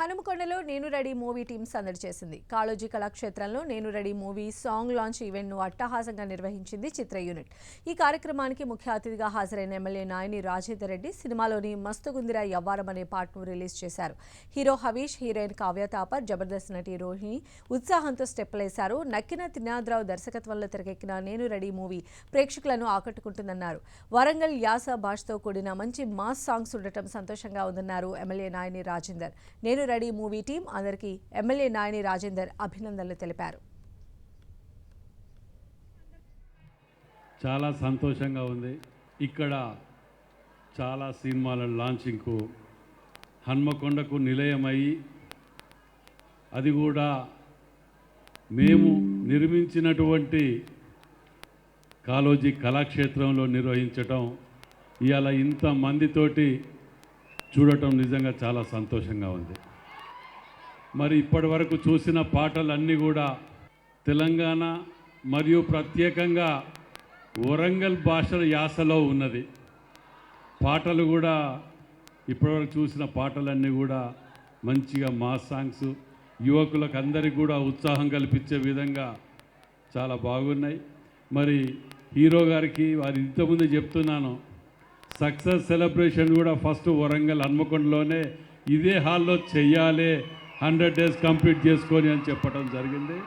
హనుమకొండలో నేను ready movie team సందడి చేసింది. కాళోజీ కళాక్షేత్రంలో నేను రెడీ మూవీ సాంగ్ లాంచ్ ఈవెంట్ను అట్టహాసంగా నిర్వహించింది చిత్ర యూనిట్. ఈ కార్యక్రమానికి ముఖ్య అతిథిగా హాజరైన ఎమ్మెల్యే నాయని రాజేందర్ రెడ్డి సినిమాలోని మస్తుగుందిరా యవ్వారం అనే పాటను రిలీజ్ చేశారు. హీరో హవీష్, హీరోయిన్ కావ్య తాపర్, జబర్దస్త్ నటి రోహిణి ఉత్సాహంతో స్టెప్పులేశారు. నక్కిన త్రినాథరావు దర్శకత్వంలో తెరకెక్కిన నేను రెడీ మూవీ ప్రేక్షకులను ఆకట్టుకుంటుందన్నారు. వరంగల్ యాస భాషతో కూడిన మంచి మాస్ సాంగ్స్ ఉండటం సంతోషంగా ఉందన్నారు ఎమ్మెల్యే నాయని రాజేందర్. నేను రెడీ మూవీ టీం అందరికీ ఎమ్మెల్యే నాయని రాజేందర్ అభినందనలు తెలిపారు. చాలా సంతోషంగా ఉంది. ఇక్కడ చాలా సినిమాల లాంచింగ్కు హన్మకొండకు నిలయమయ్యి అది కూడా మేము నిర్మించినటువంటి కాళోజీ కళాక్షేత్రంలో నిర్వహించటం ఇవాళ ఇంతమందితోటి చూడటం నిజంగా చాలా సంతోషంగా ఉంది. మరి ఇప్పటి వరకు చూసిన పాటలన్నీ కూడా తెలంగాణ మరియు ప్రత్యేకంగా వరంగల్ భాష యాసలో ఉన్నది. పాటలు కూడా ఇప్పటివరకు చూసిన పాటలన్నీ కూడా మంచిగా మాస్ సాంగ్స్, యువకులకు అందరికీ కూడా ఉత్సాహం కల్పించే విధంగా చాలా బాగున్నాయి. మరి హీరో గారికి వారి ఇంతకుముందు చెప్తున్నాను, సక్సెస్ సెలబ్రేషన్ కూడా ఫస్ట్ వరంగల్ హన్మకొండలోనే ఇదే హాల్లో చెయ్యాలి, 100 days కంప్లీట్ చేసుకొని అని చెప్పడం జరిగింది.